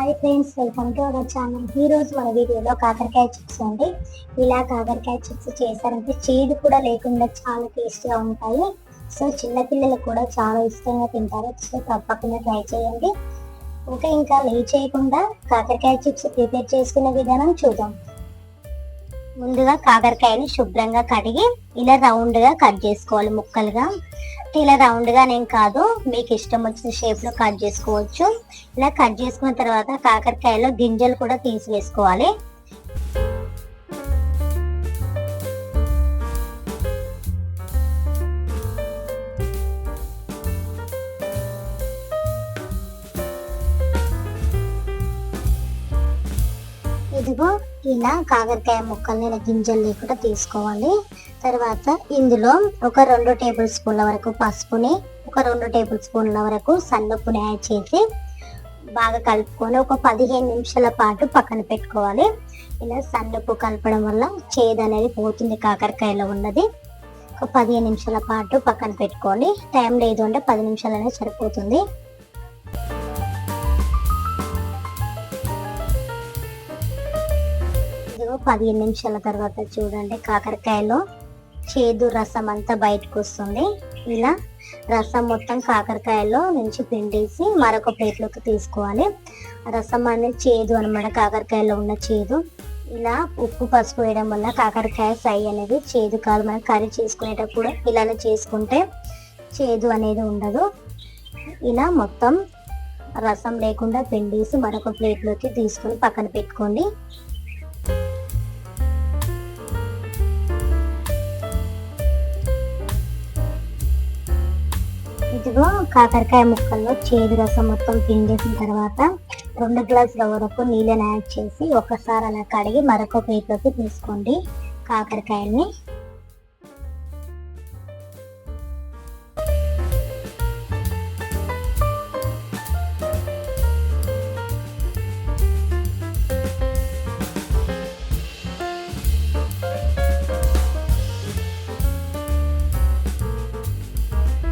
Hi friends, welcome to our channel. ఈ రోజు మన వీడియోలో కాకరకాయ చిప్స్ అండి. ఇలా కాకరకాయ చిప్స్ చేశారంటే చేదు కూడా లేకుండా చాలా టేస్టీగా ఉంటాయి. సో చిన్నపిల్లలు కూడా చాలా ఇష్టంగా తింటారు. సో తప్పకుండా ట్రై చేయండి. ఓకే, ఇంకా లేట్ చేయకుండా కాకరకాయ చిప్స్ ప్రిపేర్ చేసుకునే విధానం చూద్దాం. ముందుగా కాకరకాయని శుభ్రంగా కడిగి ఇలా రౌండ్గా కట్ చేసుకోవాలి ముక్కలుగా. ఇలా రౌండ్గా నేను కాదు, మీకు ఇష్టం వచ్చిన షేప్లో కట్ చేసుకోవచ్చు. ఇలా కట్ చేసుకున్న తర్వాత కాకరకాయలో గింజలు కూడా తీసివేసుకోవాలి. ఇదిగో ఇలా కాకరకాయ ముక్కల్ని ఇలా గింజలు లేకుండా తీసుకోవాలి. తర్వాత ఇందులో ఒక 2 టేబుల్ స్పూన్ల వరకు పసుపుని, ఒక 2 టేబుల్ స్పూన్ల వరకు సన్నుప్పుని యాడ్ చేసి బాగా కలుపుకొని ఒక 15 నిమిషాల పాటు పక్కన పెట్టుకోవాలి. ఇలా సన్నుప్పు కలపడం వల్ల చేదు అనేది పోతుంది కాకరకాయలో ఉన్నది. ఒక 15 నిమిషాల పాటు పక్కన పెట్టుకోండి. టైం లేదు అంటే 10 నిమిషాలనే సరిపోతుంది. ఇదిగో 15 నిమిషాల తర్వాత చూడండి, కాకరకాయలో చేదు రసం అంతా బయటకు వస్తుంది. ఇలా రసం మొత్తం కాకరకాయలో నుంచి పిండేసి మరొక ప్లేట్లోకి తీసుకోవాలి. రసం అనేది చేదు అనమాట, కాకరకాయలో ఉన్న చేదు. ఇలా ఉప్పు పసుపు వేయడం వల్ల కాకరకాయ ఫ్రై అనేది చేదు కాదు. మనం కర్రీ చేసుకునేటప్పుడు ఇలానే చేసుకుంటే చేదు అనేది ఉండదు. ఇలా మొత్తం రసం లేకుండా పిండేసి మరొక ప్లేట్లోకి తీసుకొని పక్కన పెట్టుకోండి. ఇదిగో కాకరకాయ ముక్కల్లో చేదు రసం మొత్తం పిండేసిన తర్వాత 2 గ్లాసుల వరకు నీళ్ళని యాడ్ చేసి ఒకసారి అలా కడిగి మరొక ప్లేట్లోకి తీసుకోండి కాకరకాయల్ని.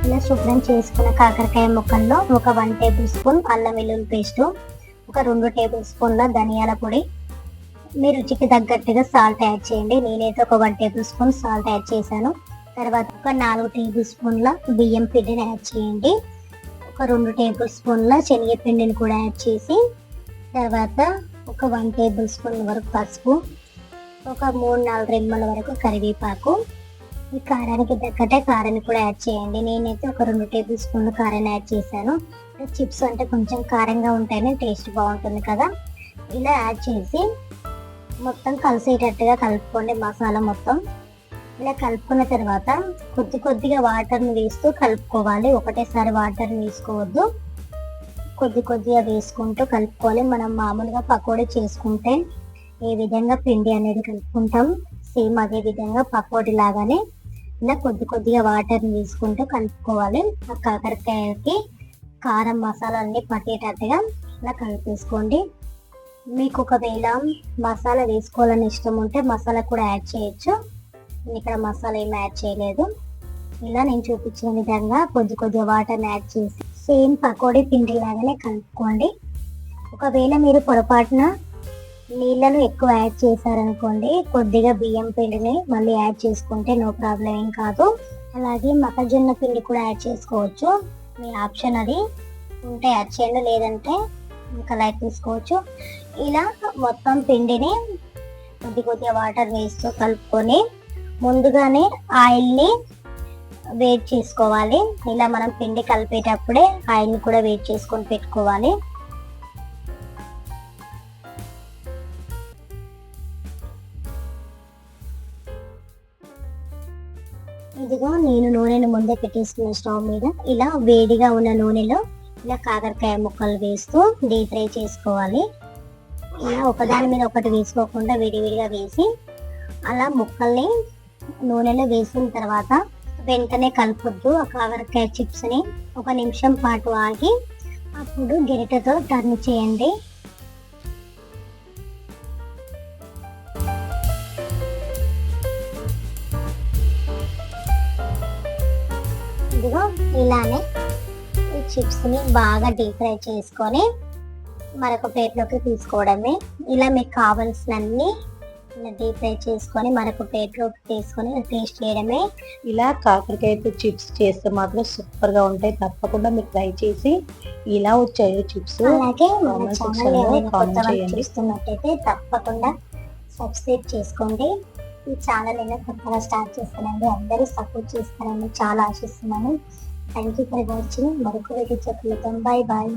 ఇలా శుభ్రం చేసుకున్న కాకరకాయ ముక్కల్లో ఒక 1 టేబుల్ స్పూన్ అల్లం వెల్లుల్లి పేస్ట్, ఒక 2 టేబుల్ స్పూన్ల ధనియాల పొడి, మీ రుచికి తగ్గట్టుగా సాల్ట్ యాడ్ చేయండి. నేనైతే ఒక 1 టేబుల్ స్పూన్ సాల్ట్ యాడ్ చేశాను. తర్వాత ఒక 4 టేబుల్ స్పూన్ల బియ్యం పిండిని యాడ్ చేయండి. ఒక 2 టేబుల్ స్పూన్ల శనగపిండిని కూడా యాడ్ చేసి, తర్వాత ఒక 1 టేబుల్ స్పూన్ వరకు పసుపు, ఒక 3-4 రెమ్మల వరకు కరివేపాకు. ఈ కారానికి తగ్గట్టే కారాన్ని కూడా యాడ్ చేయండి. నేనైతే ఒక 2 టేబుల్ స్పూన్ల కారాన్ని యాడ్ చేశాను. చిప్స్ అంటే కొంచెం కారంగా ఉంటేనే టేస్ట్ బాగుంటుంది కదా. ఇలా యాడ్ చేసి మొత్తం కలిసేటట్టుగా కలుపుకోండి మసాలా మొత్తం. ఇలా కలుపుకున్న తర్వాత కొద్దిగా వాటర్ని వేస్తూ కలుపుకోవాలి. ఒకటేసారి వాటర్ని వేసుకోవద్దు, కొద్దిగా వేసుకుంటూ కలుపుకోవాలి. మనం మామూలుగా పకోడీ చేసుకుంటే ఏ విధంగా పిండి అనేది కలుపుకుంటాం, సేమ్ అదే విధంగా పకోడీ లాగానే ఇలా కొద్దిగా వాటర్ని వేసుకుంటూ కలుపుకోవాలి. ఆ కాకరకాయకి కారం మసాలా అన్ని పట్టేటట్టుగా ఇలా కలిపేసుకోండి. మీకు ఒకవేళ మసాలా వేసుకోవాలని ఇష్టం ఉంటే మసాలా కూడా యాడ్ చేయొచ్చు. నేను ఇక్కడ మసాలా ఏమి యాడ్ చేయలేదు. ఇలా నేను చూపించిన విధంగా కొద్దిగా వాటర్ని యాడ్ చేసి సేమ్ పకోడీ పిండి లాగానే కలుపుకోండి. ఒకవేళ మీరు పొరపాటున నీళ్ళను ఎక్కువ యాడ్ చేశారనుకోండి, కొద్దిగా బియ్యం పిండిని మళ్ళీ యాడ్ చేసుకుంటే నో ప్రాబ్లం, ఏం కాదు. అలాగే మొక్కజొన్న పిండి కూడా యాడ్ చేసుకోవచ్చు, మీ ఆప్షన్ అది. ఉంటే యాడ్ చేయండి, లేదంటే ఇంకా లైట్ తీసుకోవచ్చు. ఇలా మొత్తం పిండిని కొద్దిగా వాటర్ వేస్తూ కలుపుకొని ముందుగానే ఆయిల్ని వేడి చేసుకోవాలి. ఇలా మనం పిండి కలిపేటప్పుడే ఆయిల్ని కూడా వేడి చేసుకొని పెట్టుకోవాలి. ఇదిగో నేను నూనెను ముందే పెట్టేసుకున్న స్టవ్ మీద. ఇలా వేడిగా ఉన్న నూనెలో ఇలా కాకరకాయ ముక్కలు వేస్తూ డీప్ ఫ్రై చేసుకోవాలి. ఇలా ఒకదాని మీద ఒకటి వేసుకోకుండా విడివిడిగా వేసి అలా ముక్కల్ని నూనెలో వేసిన తర్వాత వెంటనే కలపొద్దు. ఆ కాకరకాయ చిప్స్ని 1 నిమిషం పాటు ఆగి అప్పుడు గరిటెతో టర్న్ చేయండి. ఇదిగో ఇలానే ఈ చిప్స్ని బాగా డీప్ ఫ్రై చేసుకొని మరొక ప్లేట్లోకి తీసుకోవడమే. ఇలా మీకు కావాల్సినన్ని డీప్ ఫ్రై చేసుకొని మరొక ప్లేట్లోకి తీసుకొని టేస్ట్ చేయడమే. ఇలా కాకరకాయతో చిప్స్ చేస్తే మాత్రం సూపర్ గా ఉంటాయి. తప్పకుండా మీరు ట్రై చేసి ఇలా వచ్చాయి చిప్స్ అలాగే మన కామెంట్ ఛానల్ సెక్షన్ లో ఏమైనా కామెంట్ కొత్తగా చేయండి. చూస్తున్నట్టయితే తప్పకుండా సబ్స్క్రైబ్ చేసుకోండి. ఈ ఛానల్ అయినా కొత్తగా స్టార్ట్ చేస్తానండి, అందరూ సపోర్ట్ చేస్తారని చాలా ఆశిస్తున్నాను. Thank you for watching. మరొక వీడియో చెప్తాం. Bye bye.